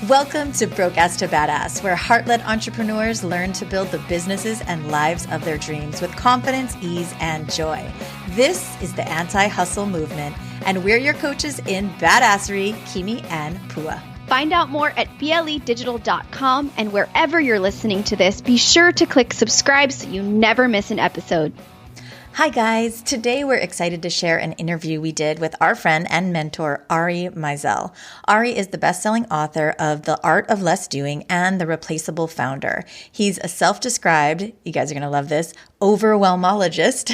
Welcome to Broke Ass to Badass, where heart-led entrepreneurs learn to build the businesses and lives of their dreams with confidence, ease, and joy. This is the anti-hustle movement, and we're your coaches in badassery, Kimi and Pua. Find out more at bledigital.com, and wherever you're listening to this, be sure to click subscribe so you never miss an episode. Hi guys, today we're excited to share an interview we did with our friend and mentor, Ari Meisel. Ari is the best-selling author of The Art of Less Doing and the Replaceable founder. He's a self-described, you guys are going to love this, overwhelmologist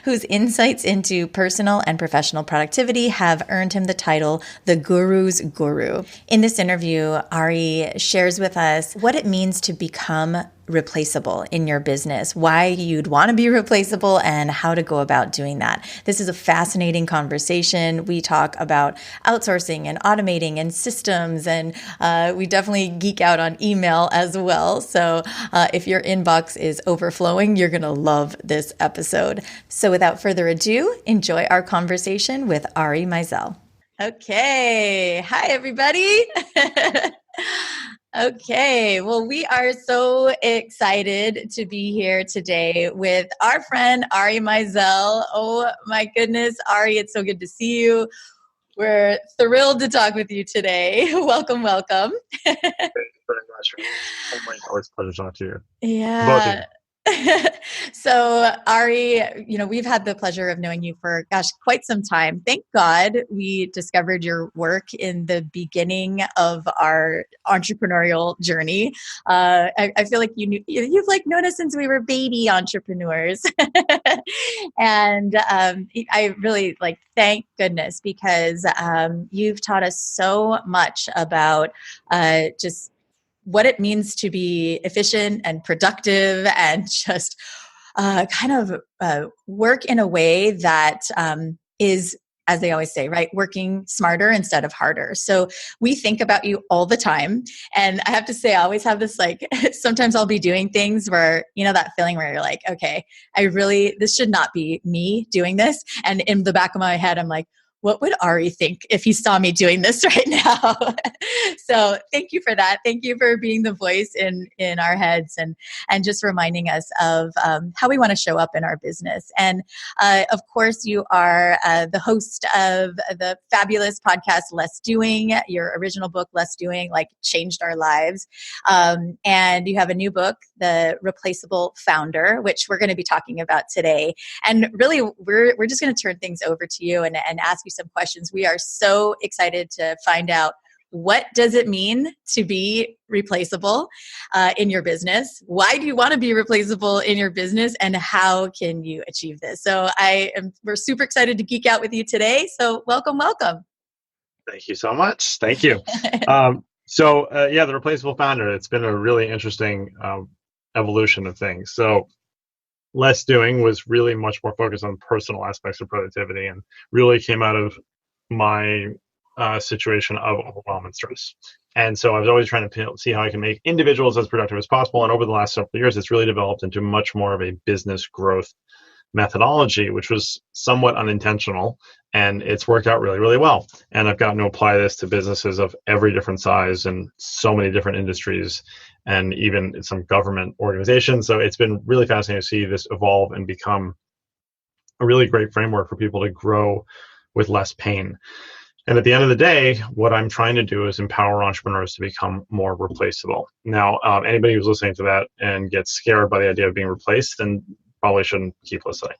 whose insights into personal and professional productivity have earned him the title, The Guru's Guru. In this interview, Ari shares with us what it means to become replaceable in your business, why you'd want to be replaceable, and how to go about doing that. This is a fascinating conversation. We talk about outsourcing and automating and systems, and we definitely geek out on email as well. So if your inbox is overflowing, you're going to love this episode. So without further ado, enjoy our conversation with Ari Meisel. Okay. Hi, everybody. Okay, well, we are so excited to be here today with our friend Ari Meisel. Oh my goodness, Ari, it's so good to see you. We're thrilled to talk with you today. Welcome, welcome. Thank you very much. Oh my God, it's a pleasure to talk to you. Yeah. So Ari, we've had the pleasure of knowing you for, quite some time. Thank God we discovered your work in the beginning of our entrepreneurial journey. I feel like you've known us since we were baby entrepreneurs. And I really thank goodness because you've taught us so much about just what it means to be efficient and productive and just work in a way that is, as they always say, right, working smarter instead of harder. So we think about you all the time. And I have to say, I always have this, sometimes I'll be doing things where, that feeling where you're like, okay, this should not be me doing this. And in the back of my head, I'm like, what would Ari think if he saw me doing this right now? So thank you for that. Thank you for being the voice in our heads and just reminding us of how we want to show up in our business. And of course, you are the host of the fabulous podcast, Less Doing. Your original book, Less Doing, changed our lives. And you have a new book, The Replaceable Founder, which we're going to be talking about today. And really, we're just going to turn things over to you and ask you some questions. We are so excited to find out, what does it mean to be replaceable in your business? Why do you want to be replaceable in your business? And how can you achieve this? So we're super excited to geek out with you today. So welcome, welcome. Thank you so much. Thank you. The Replaceable Founder, it's been a really interesting evolution of things. So Less Doing was really much more focused on personal aspects of productivity and really came out of my situation of overwhelm and stress. And so I was always trying to see how I can make individuals as productive as possible. And over the last several years, it's really developed into much more of a business growth methodology, which was somewhat unintentional. And it's worked out really, really well. And I've gotten to apply this to businesses of every different size and so many different industries and even some government organizations. So it's been really fascinating to see this evolve and become a really great framework for people to grow with less pain. And at the end of the day, what I'm trying to do is empower entrepreneurs to become more replaceable. Now, anybody who's listening to that and gets scared by the idea of being replaced, then probably shouldn't keep listening.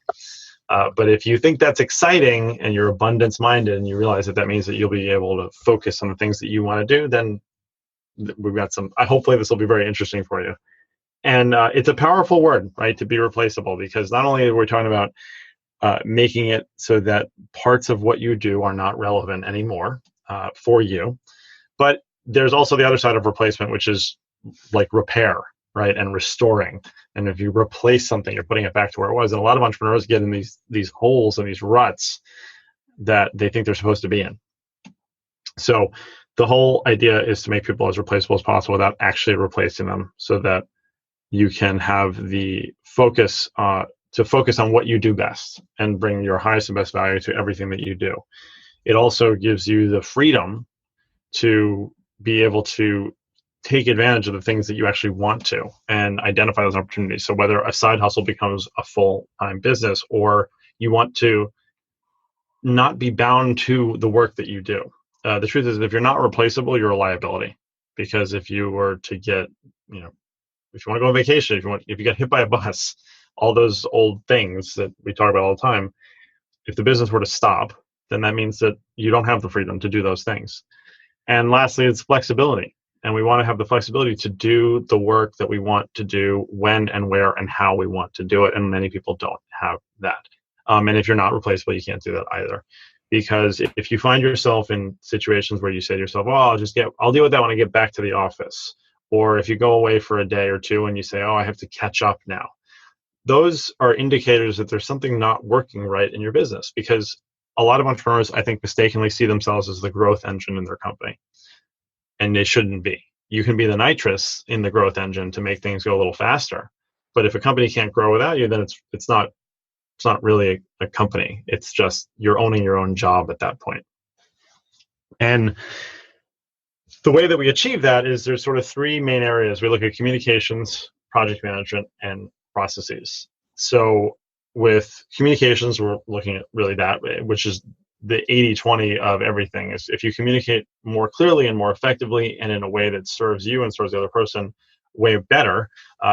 But if you think that's exciting and you're abundance-minded and you realize that means that you'll be able to focus on the things that you want to do, then we've got hopefully this will be very interesting for you. And it's a powerful word, right, to be replaceable, because not only are we talking about making it so that parts of what you do are not relevant anymore for you, but there's also the other side of replacement, which is repair, right, and restoring. And if you replace something, you're putting it back to where it was. And a lot of entrepreneurs get in these holes and these ruts that they think they're supposed to be in. So the whole idea is to make people as replaceable as possible without actually replacing them, so that you can have the focus to focus on what you do best and bring your highest and best value to everything that you do. It also gives you the freedom to be able to take advantage of the things that you actually want to and identify those opportunities. So whether a side hustle becomes a full-time business, or you want to not be bound to the work that you do. The truth is, if you're not replaceable, you're a liability. Because if you were to get, if you want to go on vacation, if you get hit by a bus, all those old things that we talk about all the time, if the business were to stop, then that means that you don't have the freedom to do those things. And lastly, it's flexibility. And we want to have the flexibility to do the work that we want to do when and where and how we want to do it. And many people don't have that. And if you're not replaceable, you can't do that either. Because if you find yourself in situations where you say to yourself, "Oh, I'll deal with that when I get back to the office," or if you go away for a day or two and you say, "Oh, I have to catch up now," those are indicators that there's something not working right in your business. Because a lot of entrepreneurs, I think, mistakenly see themselves as the growth engine in their company, and they shouldn't be. You can be the nitrous in the growth engine to make things go a little faster. But if a company can't grow without you, then it's not really a company. It's just you're owning your own job at that point. And the way that we achieve that is there's sort of three main areas. We look at communications, project management, and processes. So with communications, we're looking at really that, which is the 80-20 of everything. Is if you communicate more clearly and more effectively and in a way that serves you and serves the other person way better,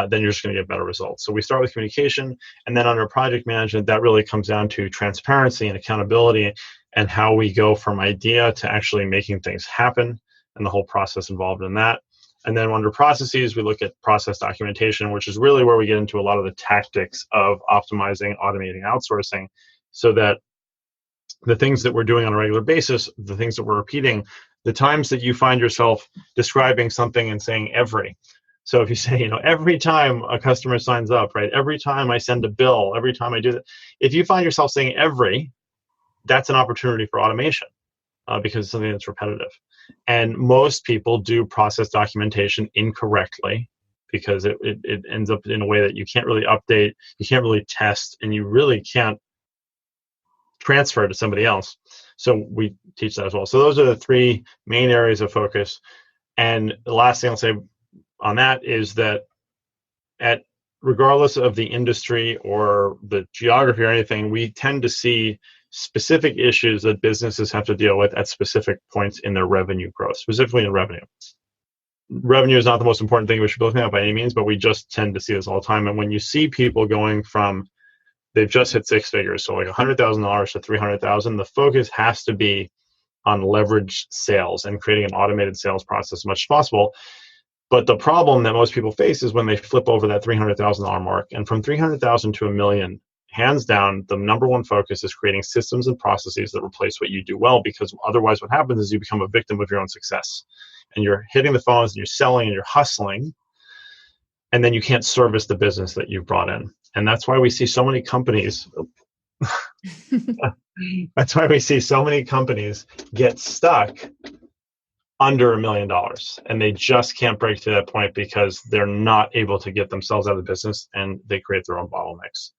then you're just going to get better results. So we start with communication, and then under project management, that really comes down to transparency and accountability and how we go from idea to actually making things happen and the whole process involved in that. And then under processes, we look at process documentation, which is really where we get into a lot of the tactics of optimizing, automating, outsourcing, so that the things that we're doing on a regular basis, the things that we're repeating, the times that you find yourself describing something and saying every. So if you say, every time a customer signs up, right, every time I send a bill, every time I do that, if you find yourself saying every, that's an opportunity for automation because it's something that's repetitive. And most people do process documentation incorrectly because it ends up in a way that you can't really update, you can't really test, and you really can't transfer to somebody else. So we teach that as well. So those are the three main areas of focus. And the last thing I'll say on that is that regardless of the industry or the geography or anything, we tend to see specific issues that businesses have to deal with at specific points in their revenue growth, specifically in revenue. Revenue is not the most important thing we should be looking at by any means, but we just tend to see this all the time. And when you see people going from, they've just hit six figures, so like $100,000 to $300,000, the focus has to be on leveraged sales and creating an automated sales process as much as possible. But the problem that most people face is when they flip over that $300,000 mark, and from $300,000 to $1 million, hands down, the number one focus is creating systems and processes that replace what you do well, because otherwise what happens is you become a victim of your own success. And you're hitting the phones and you're selling and you're hustling, and then you can't service the business that you've brought in. And that's why we see so many companies get stuck under $1 million, and they just can't break to that point because they're not able to get themselves out of the business, and they create their own bottlenecks.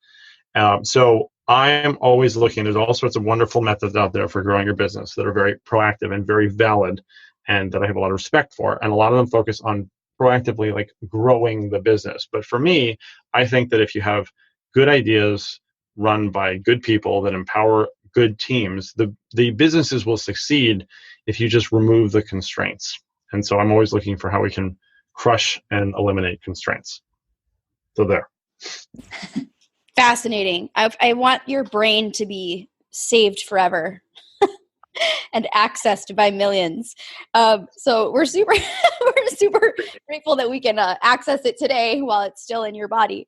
So I am always looking. There's all sorts of wonderful methods out there for growing your business that are very proactive and very valid, and that I have a lot of respect for. And a lot of them focus on proactively, like, growing the business. But for me, I think that if you have good ideas run by good people that empower good teams, the businesses will succeed if you just remove the constraints. And so I'm always looking for how we can crush and eliminate constraints. So there. Fascinating. I want your brain to be saved forever and accessed by millions. So we're super grateful that we can access it today while it's still in your body.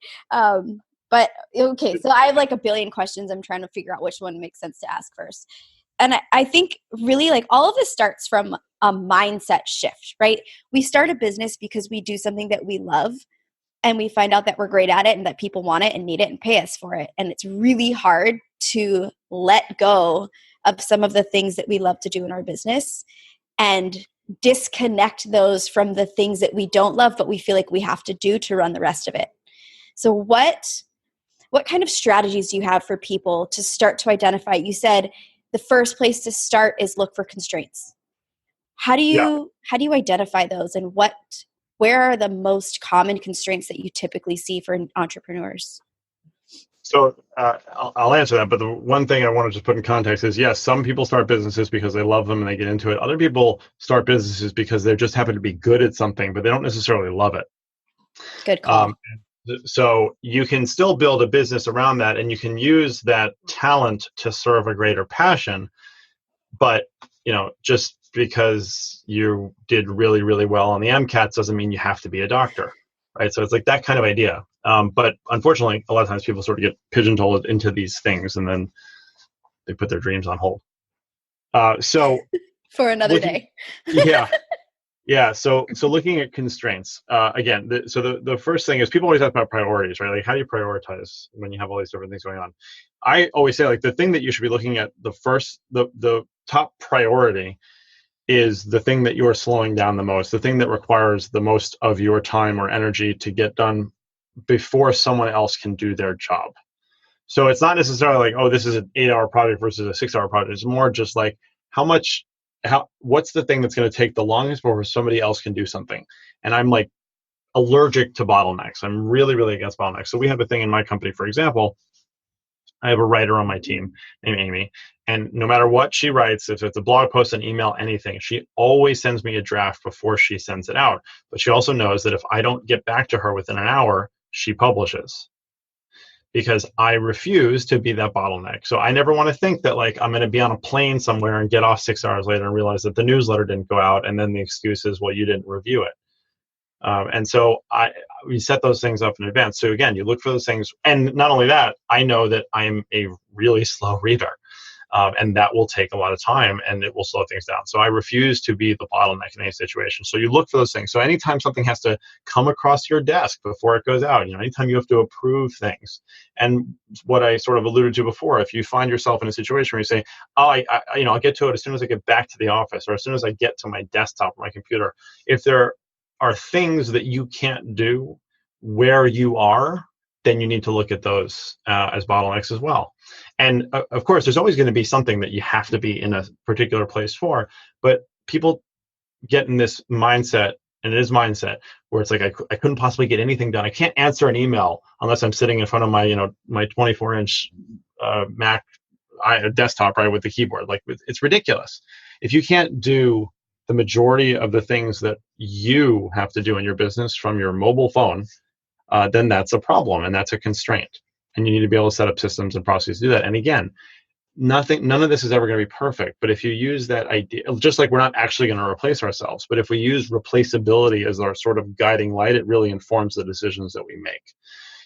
But okay, so I have like a billion questions. I'm trying to figure out which one makes sense to ask first. And I think really, like, all of this starts from a mindset shift, right? We start a business because we do something that we love, and we find out that we're great at it and that people want it and need it and pay us for it. And it's really hard to let go of some of the things that we love to do in our business and disconnect those from the things that we don't love, but we feel like we have to do to run the rest of it. So what kind of strategies do you have for people to start to identify? You said the first place to start is look for constraints. How do Yeah. you identify those, and where are the most common constraints that you typically see for entrepreneurs? So I'll answer that. But the one thing I want to just put in context is, yes, some people start businesses because they love them and they get into it. Other people start businesses because they just happen to be good at something, but they don't necessarily love it. Good call. So you can still build a business around that, and you can use that talent to serve a greater passion. But just because you did really, really well on the MCATs doesn't mean you have to be a doctor, right? So it's like that kind of idea. But unfortunately, a lot of times people sort of get pigeonholed into these things, and then they put their dreams on hold. So For another day. Yeah. Yeah. So looking at constraints, again, the first thing is, people always talk about priorities, right? Like, how do you prioritize when you have all these different things going on? I always say, like, the thing that you should be looking at the top priority is the thing that you are slowing down the most, the thing that requires the most of your time or energy to get done before someone else can do their job. So it's not necessarily like, oh, this is an 8-hour project versus a 6-hour project. It's more just like, what's the thing that's going to take the longest before somebody else can do something? And I'm like allergic to bottlenecks. I'm really, really against bottlenecks. So we have a thing in my company, for example. I have a writer on my team named Amy, and no matter what she writes, if it's a blog post, an email, anything, she always sends me a draft before she sends it out. But she also knows that if I don't get back to her within an hour, she publishes, because I refuse to be that bottleneck. So I never want to think that, like, I'm going to be on a plane somewhere and get off 6 hours later and realize that the newsletter didn't go out, and then the excuse is, well, you didn't review it. And so we set those things up in advance. So again, you look for those things. And not only that, I know that I'm a really slow reader. And that will take a lot of time, and it will slow things down. So I refuse to be the bottleneck in any situation. So you look for those things. So anytime something has to come across your desk before it goes out, anytime you have to approve things. And what I sort of alluded to before, if you find yourself in a situation where you say, oh, I'll get to it as soon as I get back to the office, or as soon as I get to my desktop or my computer. If there are things that you can't do where you are, then you need to look at those as bottlenecks as well. And of course, there's always going to be something that you have to be in a particular place for, but people get in this mindset, and it is mindset, where it's like, I couldn't possibly get anything done. I can't answer an email unless I'm sitting in front of my, my 24-inch Mac desktop, right, with the keyboard. Like, it's ridiculous. If you can't do the majority of the things that you have to do in your business from your mobile phone, then that's a problem, and that's a constraint. And you need to be able to set up systems and processes to do that. And again, none of this is ever going to be perfect. But if you use that idea, just like we're not actually going to replace ourselves, but if we use replaceability as our sort of guiding light, it really informs the decisions that we make.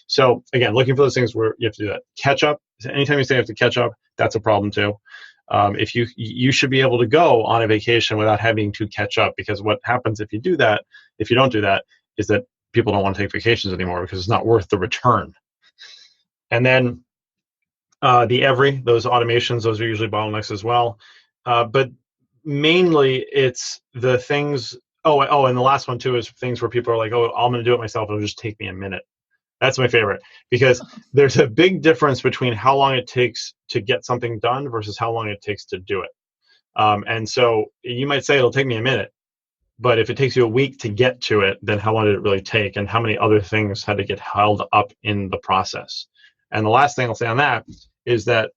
So again, looking for those things where you have to do that. Catch up. Anytime you say you have to catch up, that's a problem too. If you should be able to go on a vacation without having to catch up, because what happens if you don't do that, is that people don't want to take vacations anymore because it's not worth the return. And then those automations, those are usually bottlenecks as well. But mainly it's the things. Oh, and the last one too is things where people are like, oh, I'm going to do it myself. It'll just take me a minute. That's my favorite, because there's a big difference between how long it takes to get something done versus how long it takes to do it. And so you might say it'll take me a minute, but if it takes you a week to get to it, then how long did it really take, and how many other things had to get held up in the process? And the last thing I'll say on that is that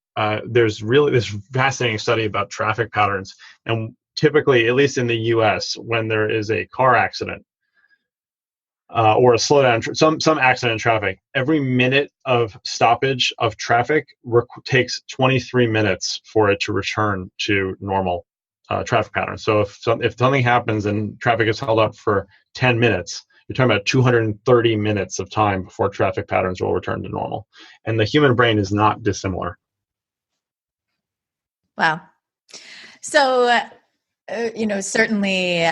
there's really this fascinating study about traffic patterns. And typically, at least in the US, when there is a car accident or a slowdown, some accident in traffic, every minute of stoppage of traffic takes 23 minutes for it to return to normal traffic patterns. So if something happens and traffic is held up for 10 minutes, you're talking about 230 minutes of time before traffic patterns will return to normal. And the human brain is not dissimilar. Wow. So, certainly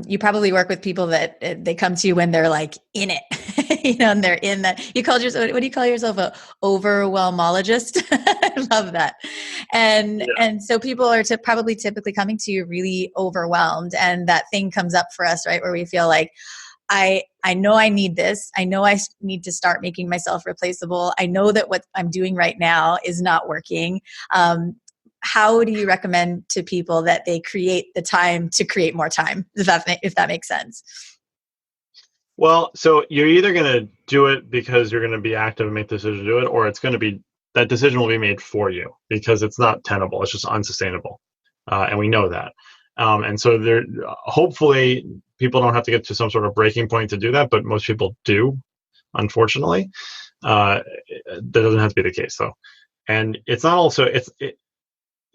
you probably work with people that they come to you when they're like in it, and they're in that. What do you call yourself? A overwhelmologist? I love that. And so people are probably typically coming to you really overwhelmed, and that thing comes up for us, right? Where we feel like, I know I need this. I know I need to start making myself replaceable. I know that what I'm doing right now is not working. how do you recommend to people that they create the time to create more time, if that makes sense? Well, so you're either going to do it because you're going to be active and make the decision to do it, or it's going to be that decision will be made for you because it's not tenable. It's just unsustainable. And we know that. And so there, hopefully people don't have to get to some sort of breaking point to do that, but most people do, unfortunately. That doesn't have to be the case though. And it's not also,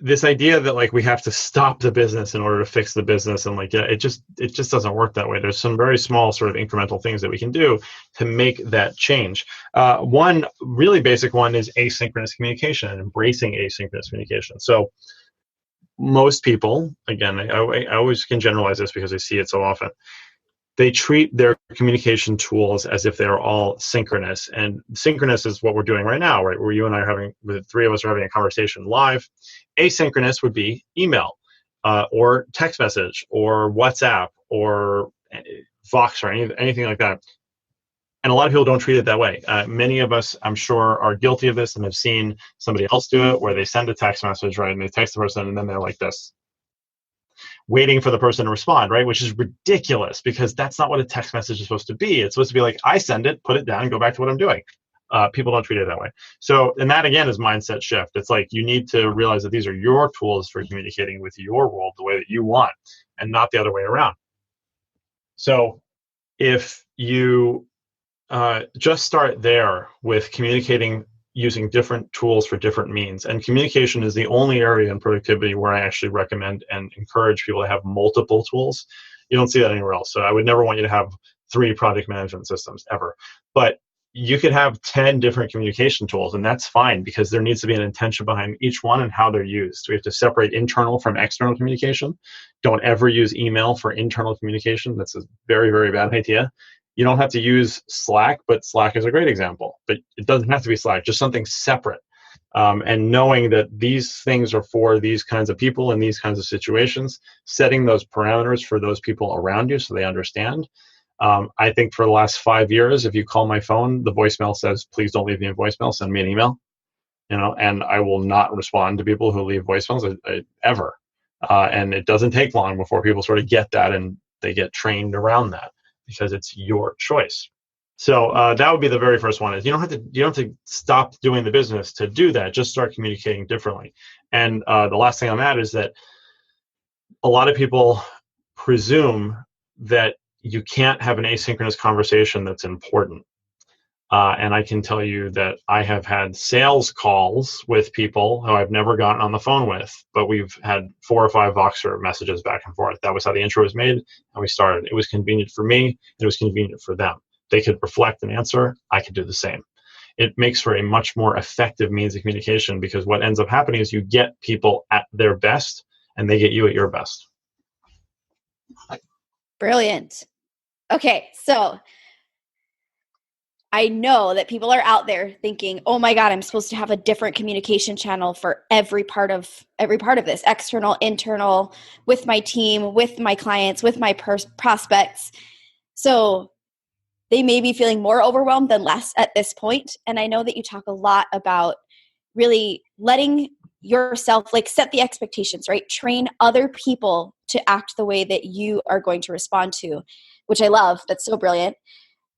this idea that like we have to stop the business in order to fix the business, and like it just doesn't work that way. There's some very small sort of incremental things that we can do to make that change. One really basic one is asynchronous communication and embracing asynchronous communication. So most people, again, I always can generalize this because I see it so often, they treat their communication tools as if they're all synchronous. And synchronous is what we're doing right now, right? Where you and I are having, the three of us are having a conversation live. Asynchronous would be email or text message or WhatsApp or Vox or anything like that. And a lot of people don't treat it that way. Many of us, I'm sure, are guilty of this and have seen somebody else do it where they send a text message, right? And they text the person and then they're like this, waiting for the person to respond, right? Which is ridiculous because that's not what a text message is supposed to be. It's supposed to be like, I send it, put it down, and go back to what I'm doing. People don't treat it that way. So, and that again is mindset shift. It's like you need to realize that these are your tools for communicating with your world the way that you want and not the other way around. So if you just start there with communicating using different tools for different means. And communication is the only area in productivity where I actually recommend and encourage people to have multiple tools. You don't see that anywhere else. So I would never want you to have 3 project management systems ever. But you could have 10 different communication tools, and that's fine because there needs to be an intention behind each one and how they're used. We have to separate internal from external communication. Don't ever use email for internal communication. That's a very, very bad idea. You don't have to use Slack, but Slack is a great example. But it doesn't have to be Slack, just something separate. And knowing that these things are for these kinds of people in these kinds of situations, setting those parameters for those people around you so they understand. I think for the last 5 years, if you call my phone, the voicemail says, please don't leave me a voicemail, send me an email. And I will not respond to people who leave voicemails ever. And it doesn't take long before people sort of get that and they get trained around that, because it's your choice. So that would be the very first one. Is you don't have to stop doing the business to do that. Just start communicating differently. And the last thing on that is that a lot of people presume that you can't have an asynchronous conversation that's important. And I can tell you that I have had sales calls with people who I've never gotten on the phone with, but we've had 4 or 5 Voxer messages back and forth. That was how the intro was made, and we started. It was convenient for me, and it was convenient for them. They could reflect and answer. I could do the same. It makes for a much more effective means of communication because what ends up happening is you get people at their best, and they get you at your best. Brilliant. Okay, so I know that people are out there thinking, "Oh my God, I'm supposed to have a different communication channel for every part of this, external, internal, with my team, with my clients, with my prospects." So they may be feeling more overwhelmed than less at this point. And I know that you talk a lot about really letting yourself set the expectations, right? Train other people to act the way that you are going to respond to, which I love. That's so brilliant.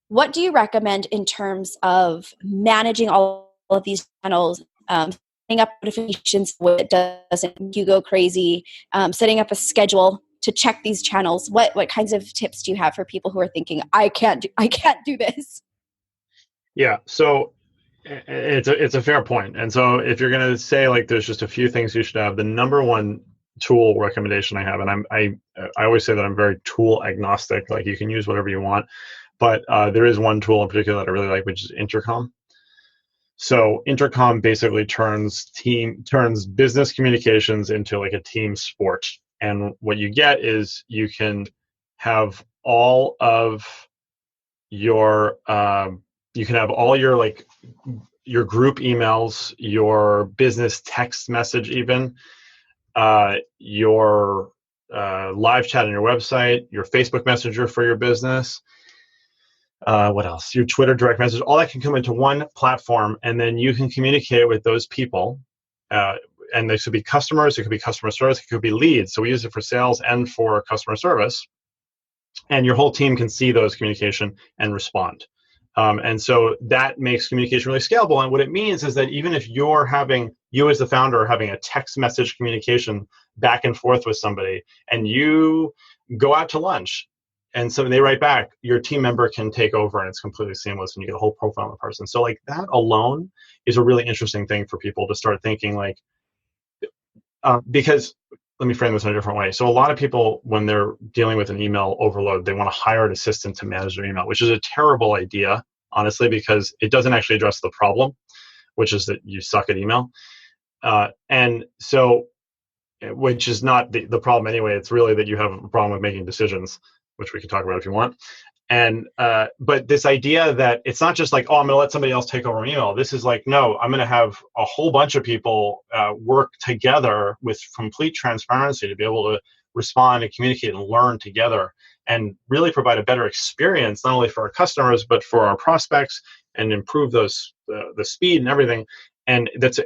What do you recommend in terms of managing all of these channels, setting up notifications so it doesn't make you go crazy, setting up a schedule to check these channels? What kinds of tips do you have for people who are thinking, I can't do this? Yeah, so it's a fair point. And so if you're going to say there's just a few things you should have, the number one tool recommendation I have, and I always say that I'm very tool agnostic. You can use whatever you want. But there is one tool in particular that I really like, which is Intercom. So Intercom basically turns business communications into a team sport. And what you get is you can have all your your group emails, your business text message, even your live chat on your website, your Facebook Messenger for your business. What else? Your Twitter direct message, all that can come into one platform, and then you can communicate with those people and they could be customers, it could be customer service, it could be leads. So we use it for sales and for customer service. And your whole team can see those communication and respond. And so that makes communication really scalable. And what it means is that even if you as the founder are having a text message communication back and forth with somebody, and you go out to lunch and so they write back, your team member can take over and it's completely seamless and you get a whole profile of the person. So like that alone is a really interesting thing for people to start thinking like, because let me frame this in a different way. So a lot of people, when they're dealing with an email overload, they want to hire an assistant to manage their email, which is a terrible idea, honestly, because it doesn't actually address the problem, which is that you suck at email. And so, which is not the problem anyway. It's really that you have a problem with making decisions, which we can talk about if you want. And but this idea that it's not just like, oh, I'm going to let somebody else take over my email. This is like, no, I'm going to have a whole bunch of people work together with complete transparency to be able to respond and communicate and learn together and really provide a better experience, not only for our customers, but for our prospects, and improve those the speed and everything. And it's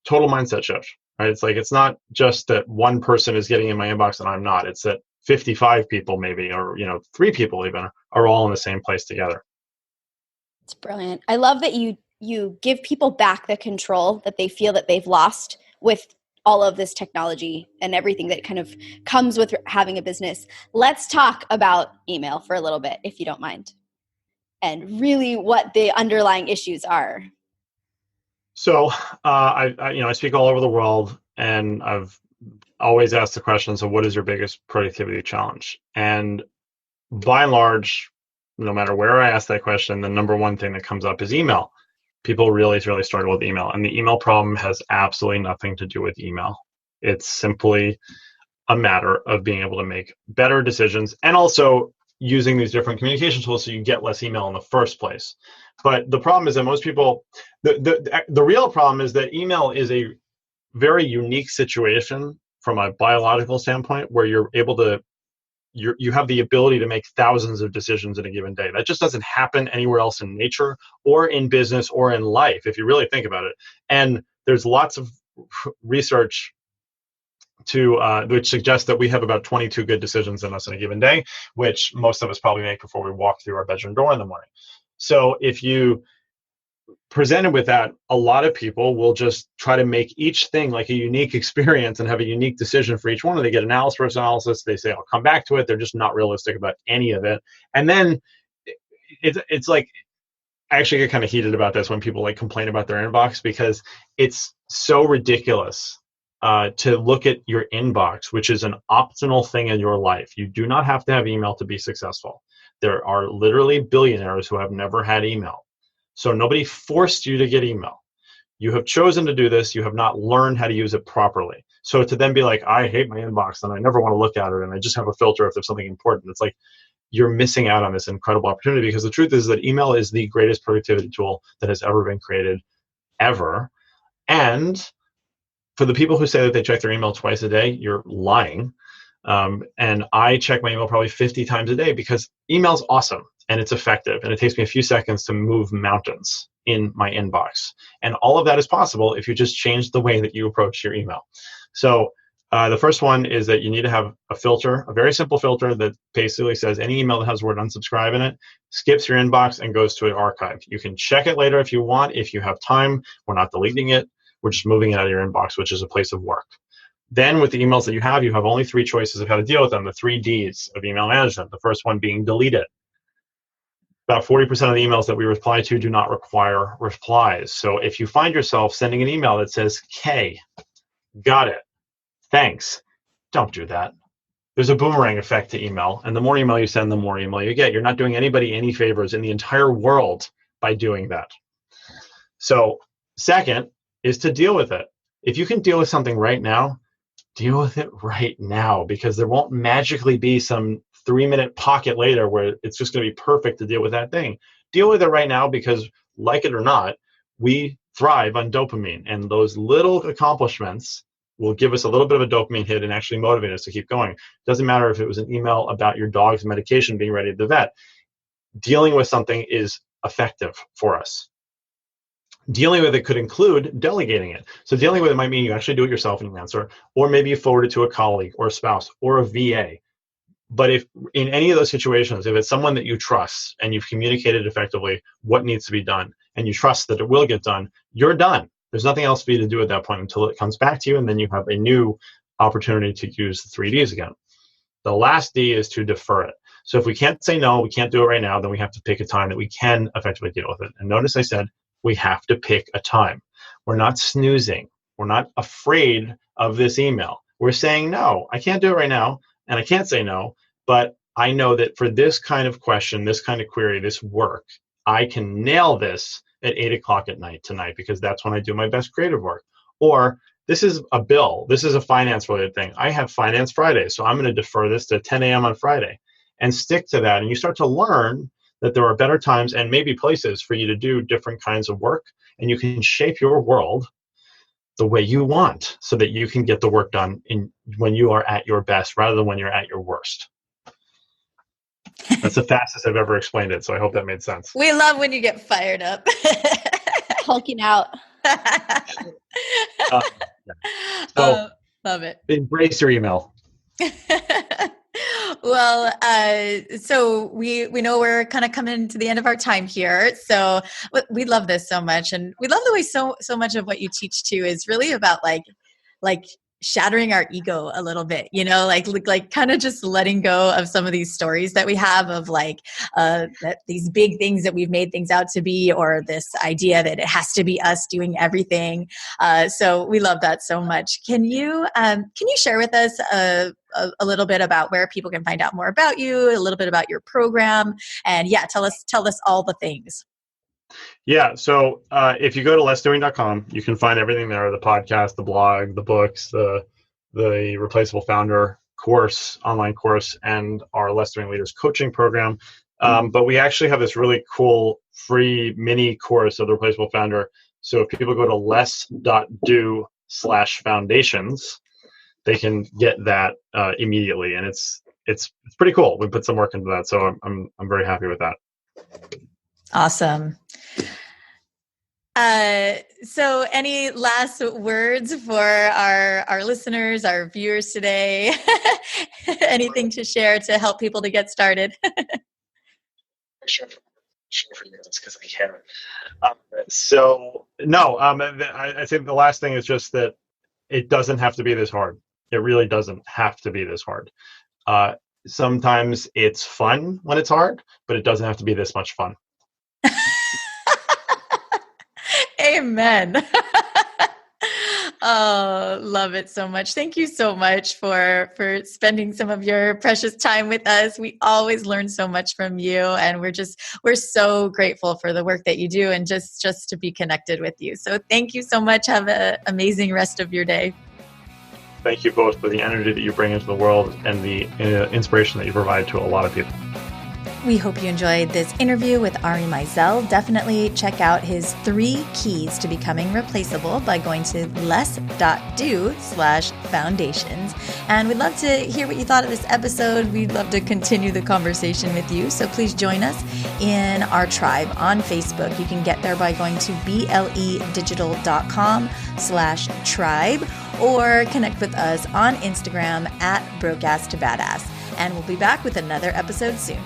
total mindset shift, right? It's like, it's not just that one person is getting in my inbox and I'm not. It's that 55 people maybe, or 3 people even, are all in the same place together. It's brilliant. I love that you give people back the control that they feel that they've lost with all of this technology and everything that kind of comes with having a business. Let's talk about email for a little bit, if you don't mind, and really what the underlying issues are. So I speak all over the world, and I've always asked the question, so what is your biggest productivity challenge? And by and large, no matter where I ask that question, the number one thing that comes up is email. People really struggle with email. And the email problem has absolutely nothing to do with email. It's simply a matter of being able to make better decisions and also using these different communication tools so you get less email in the first place. But the problem is that most people, the real problem is that email is a very unique situation from a biological standpoint, where you're able to, you have the ability to make thousands of decisions in a given day. That just doesn't happen anywhere else in nature or in business or in life, if you really think about it. And there's lots of research which suggests that we have about 22 good decisions in us in a given day, which most of us probably make before we walk through our bedroom door in the morning. So if you presented with that, a lot of people will just try to make each thing like a unique experience and have a unique decision for each one. And they get analysis versus analysis. They say, I'll come back to it. They're just not realistic about any of it. And then it's like, I actually get kind of heated about this when people like complain about their inbox, because it's so ridiculous to look at your inbox, which is an optional thing in your life. You do not have to have email to be successful. There are literally billionaires who have never had email. So nobody forced you to get email. You have chosen to do this. You have not learned how to use it properly. So to then be like, I hate my inbox and I never want to look at it and I just have a filter if there's something important, it's like you're missing out on this incredible opportunity, because the truth is that email is the greatest productivity tool that has ever been created, ever. And for the people who say that they check their email twice a day, you're lying. And I check my email probably 50 times a day, because email is awesome and it's effective. And it takes me a few seconds to move mountains in my inbox. And all of that is possible if you just change the way that you approach your email. So the first one is that you need to have a filter, a very simple filter that basically says any email that has the word unsubscribe in it skips your inbox and goes to an archive. You can check it later if you want. If you have time, we're not deleting it. We're just moving it out of your inbox, which is a place of work. Then with the emails that you have only 3 choices of how to deal with them, the 3 Ds of email management. The first one being delete it. About 40% of the emails that we reply to do not require replies. So if you find yourself sending an email that says, K, got it, thanks, don't do that. There's a boomerang effect to email. And the more email you send, the more email you get. You're not doing anybody any favors in the entire world by doing that. So second is to deal with it. If you can deal with something right now, deal with it right now, because there won't magically be some 3-minute pocket later where it's just going to be perfect to deal with that thing. Deal with it right now, because like it or not, we thrive on dopamine, and those little accomplishments will give us a little bit of a dopamine hit and actually motivate us to keep going. Doesn't matter if it was an email about your dog's medication being ready at the vet. Dealing with something is effective for us. Dealing with it could include delegating it. So dealing with it might mean you actually do it yourself and you answer, or maybe you forward it to a colleague or a spouse or a VA. But if in any of those situations, if it's someone that you trust and you've communicated effectively what needs to be done and you trust that it will get done, you're done. There's nothing else for you to do at that point until it comes back to you, and then you have a new opportunity to use the 3Ds again. The last D is to defer it. So if we can't say no, we can't do it right now, then we have to pick a time that we can effectively deal with it. And notice I said we have to pick a time. We're not snoozing. We're not afraid of this email. We're saying, no, I can't do it right now, and I can't say no, but I know that for this kind of question, this kind of query, this work, I can nail this at 8 o'clock at night tonight, because that's when I do my best creative work. Or this is a bill. This is a finance related thing. I have finance Friday, so I'm going to defer this to 10 a.m. on Friday and stick to that. And you start to learn that there are better times and maybe places for you to do different kinds of work, and you can shape your world the way you want so that you can get the work done when you are at your best rather than when you're at your worst. That's the fastest I've ever explained it, so I hope that made sense. We love when you get fired up. Hulking out. So love it. Embrace your email. Well, so we know we're kind of coming to the end of our time here. So we love this so much, and we love the way so much of what you teach too is really about like shattering our ego a little bit, you know, like kind of just letting go of some of these stories that we have of that these big things that we've made things out to be, or this idea that it has to be us doing everything. So we love that so much. Can you share with us a little bit about where people can find out more about you, a little bit about your program, and tell us all the things. Yeah. So if you go to lessdoing.com, you can find everything there: the podcast, the blog, the books, the Replaceable Founder course, online course, and our Less Doing Leaders coaching program. But we actually have this really cool free mini course of the Replaceable Founder. So if people go to less.do/foundations, they can get that immediately. And it's pretty cool. We put some work into that. So I'm very happy with that. Awesome. So any last words for our listeners, our viewers today? Anything to share to help people to get started? Sure for you, that's because I can. I think the last thing is just that it doesn't have to be this hard. It really doesn't have to be this hard. Sometimes it's fun when it's hard, but it doesn't have to be this much fun. Amen. Oh, love it so much. Thank you so much for spending some of your precious time with us. We always learn so much from you, and we're so grateful for the work that you do and just to be connected with you. So thank you so much. Have an amazing rest of your day. Thank you both for the energy that you bring into the world and the inspiration that you provide to a lot of people. We hope you enjoyed this interview with Ari Meisel. Definitely check out his 3 keys to becoming replaceable by going to less.do/foundations. And we'd love to hear what you thought of this episode. We'd love to continue the conversation with you. So please join us in our tribe on Facebook. You can get there by going to bledigital.com/tribe or connect with us on Instagram @Broadcast to Badass. And we'll be back with another episode soon.